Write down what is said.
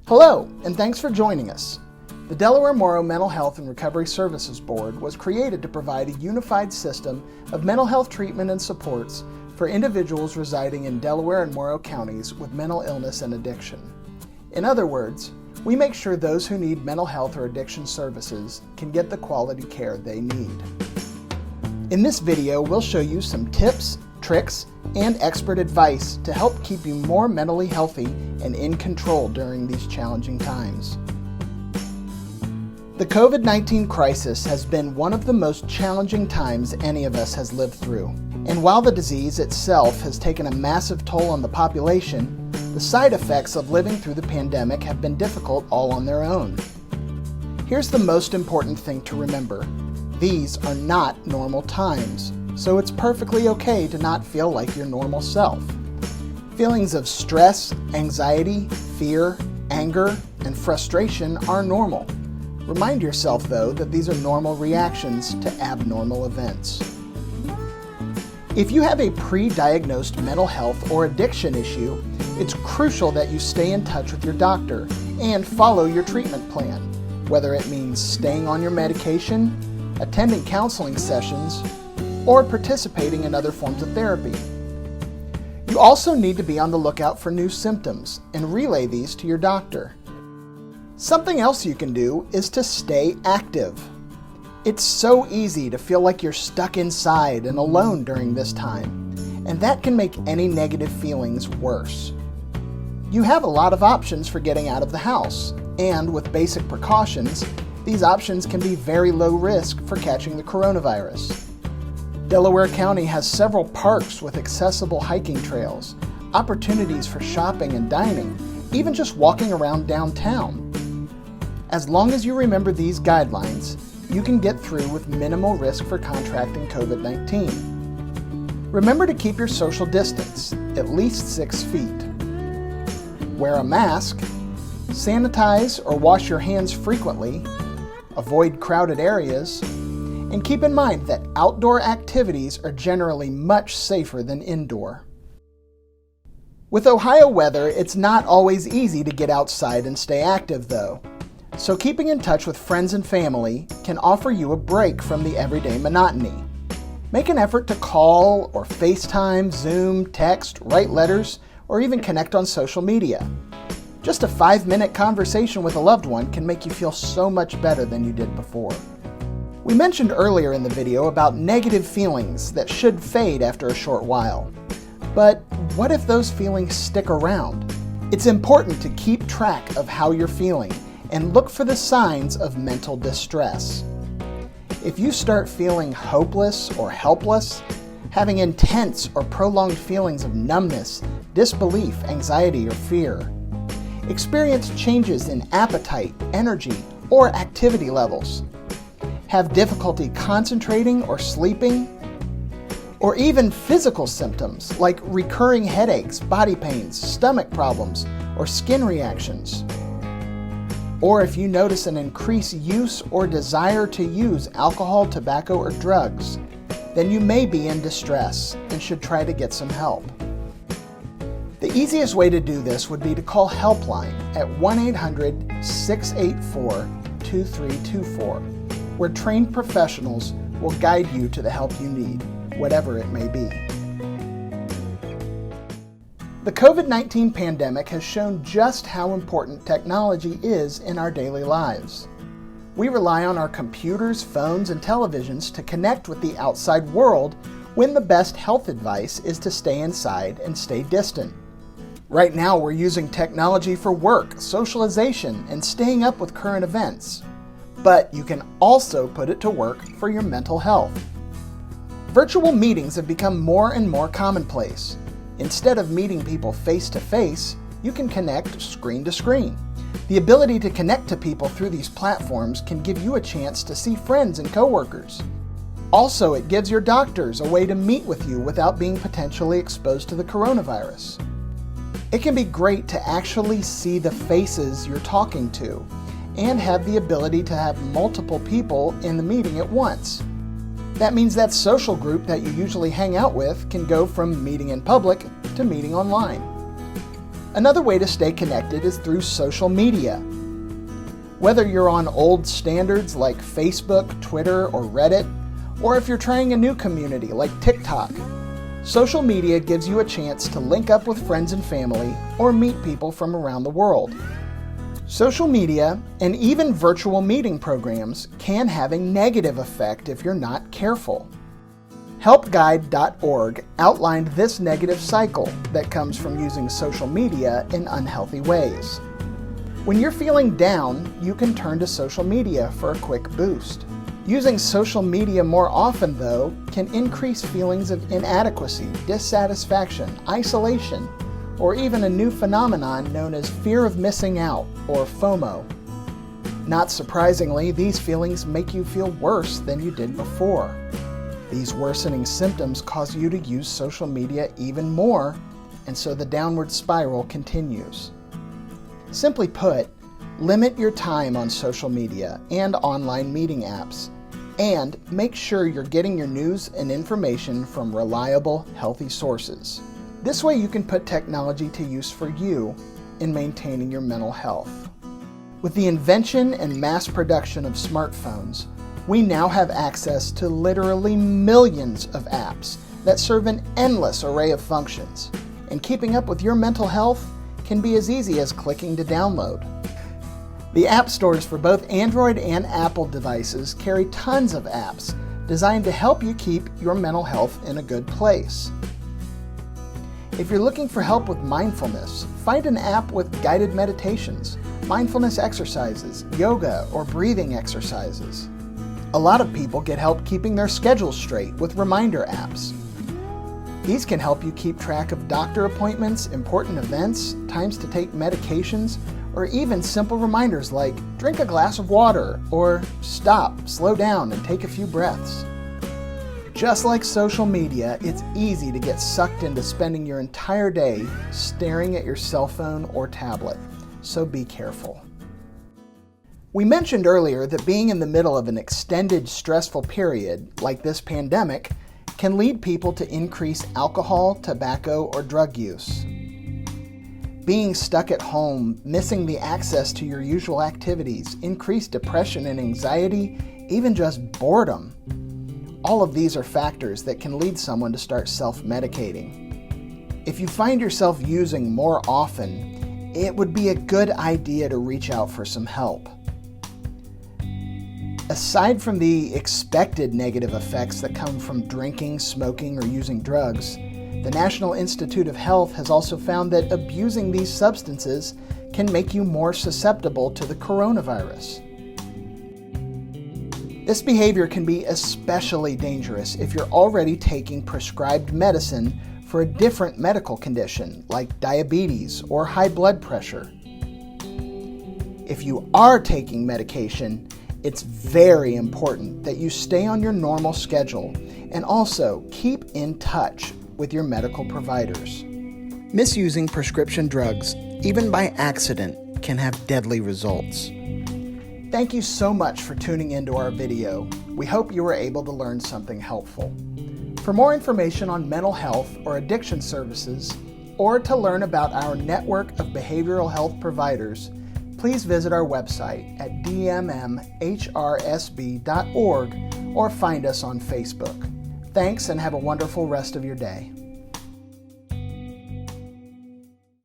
Hello, and thanks for joining us. The Delaware-Morrow Mental Health and Recovery Services Board was created to provide a unified system of mental health treatment and supports for individuals residing in Delaware and Morrow Counties with mental illness and addiction. In other words, we make sure those who need mental health or addiction services can get the quality care they need. In this video, we'll show you some tips, tricks, and expert advice to help keep you more mentally healthy and in control during these challenging times. The COVID-19 crisis has been one of the most challenging times any of us has lived through. And while the disease itself has taken a massive toll on the population, the side effects of living through the pandemic have been difficult all on their own. Here's the most important thing to remember. These are not normal times, so it's perfectly okay to not feel like your normal self. Feelings of stress, anxiety, fear, anger, and frustration are normal. Remind yourself, though, that these are normal reactions to abnormal events. If you have a pre-diagnosed mental health or addiction issue, it's crucial that you stay in touch with your doctor and follow your treatment plan, whether it means staying on your medication, attending counseling sessions, or participating in other forms of therapy. You also need to be on the lookout for new symptoms and relay these to your doctor. Something else you can do is to stay active. It's so easy to feel like you're stuck inside and alone during this time, and that can make any negative feelings worse. You have a lot of options for getting out of the house, and with basic precautions, these options can be very low risk for catching the coronavirus. Delaware County has several parks with accessible hiking trails, opportunities for shopping and dining, even just walking around downtown. As long as you remember these guidelines, you can get through with minimal risk for contracting COVID-19. Remember to keep your social distance, at least 6 feet. Wear a mask, sanitize or wash your hands frequently, avoid crowded areas, and keep in mind that outdoor activities are generally much safer than indoor. With Ohio weather, it's not always easy to get outside and stay active, though. So keeping in touch with friends and family can offer you a break from the everyday monotony. Make an effort to call or FaceTime, Zoom, text, write letters, or even connect on social media. Just a 5-minute conversation with a loved one can make you feel so much better than you did before. We mentioned earlier in the video about negative feelings that should fade after a short while. But what if those feelings stick around? It's important to keep track of how you're feeling and look for the signs of mental distress. If you start feeling hopeless or helpless, having intense or prolonged feelings of numbness, disbelief, anxiety, or fear, experience changes in appetite, energy, or activity levels, have difficulty concentrating or sleeping, or even physical symptoms like recurring headaches, body pains, stomach problems, or skin reactions, or if you notice an increased use or desire to use alcohol, tobacco, or drugs, then you may be in distress and should try to get some help. The easiest way to do this would be to call Helpline at 1-800-684-2324, where trained professionals will guide you to the help you need, whatever it may be. The COVID-19 pandemic has shown just how important technology is in our daily lives. We rely on our computers, phones, and televisions to connect with the outside world when the best health advice is to stay inside and stay distant. Right now, we're using technology for work, socialization, and staying up with current events. But you can also put it to work for your mental health. Virtual meetings have become more and more commonplace. Instead of meeting people face-to-face, you can connect screen-to-screen. The ability to connect to people through these platforms can give you a chance to see friends and coworkers. Also, it gives your doctors a way to meet with you without being potentially exposed to the coronavirus. It can be great to actually see the faces you're talking to and have the ability to have multiple people in the meeting at once. That means that social group that you usually hang out with can go from meeting in public to meeting online. Another way to stay connected is through social media. Whether you're on old standards like Facebook, Twitter, or Reddit, or if you're trying a new community like TikTok, social media gives you a chance to link up with friends and family or meet people from around the world. Social media and even virtual meeting programs can have a negative effect if you're not careful. Helpguide.org outlined this negative cycle that comes from using social media in unhealthy ways. When you're feeling down, you can turn to social media for a quick boost. Using social media more often, though, can increase feelings of inadequacy, dissatisfaction, isolation, or even a new phenomenon known as fear of missing out, or FOMO. Not surprisingly, these feelings make you feel worse than you did before. These worsening symptoms cause you to use social media even more, and so the downward spiral continues. Simply put, limit your time on social media and online meeting apps, and make sure you're getting your news and information from reliable, healthy sources. This way you can put technology to use for you in maintaining your mental health. With the invention and mass production of smartphones, we now have access to literally millions of apps that serve an endless array of functions, and keeping up with your mental health can be as easy as clicking to download. The app stores for both Android and Apple devices carry tons of apps designed to help you keep your mental health in a good place. If you're looking for help with mindfulness, find an app with guided meditations, mindfulness exercises, yoga, or breathing exercises. A lot of people get help keeping their schedules straight with reminder apps. These can help you keep track of doctor appointments, important events, times to take medications, or even simple reminders like drink a glass of water or stop, slow down, and take a few breaths. Just like social media, it's easy to get sucked into spending your entire day staring at your cell phone or tablet, so be careful. We mentioned earlier that being in the middle of an extended stressful period, like this pandemic, can lead people to increase alcohol, tobacco, or drug use. Being stuck at home, missing the access to your usual activities, increased depression and anxiety, even just boredom. All of these are factors that can lead someone to start self-medicating. If you find yourself using more often, it would be a good idea to reach out for some help. Aside from the expected negative effects that come from drinking, smoking, or using drugs, the National Institute of Health has also found that abusing these substances can make you more susceptible to the coronavirus. This behavior can be especially dangerous if you're already taking prescribed medicine for a different medical condition like diabetes or high blood pressure. If you are taking medication, it's very important that you stay on your normal schedule and also keep in touch with your medical providers. Misusing prescription drugs, even by accident, can have deadly results. Thank you so much for tuning into our video. We hope you were able to learn something helpful. For more information on mental health or addiction services, or to learn about our network of behavioral health providers, please visit our website at DMMHRSB.org or find us on Facebook. Thanks and have a wonderful rest of your day.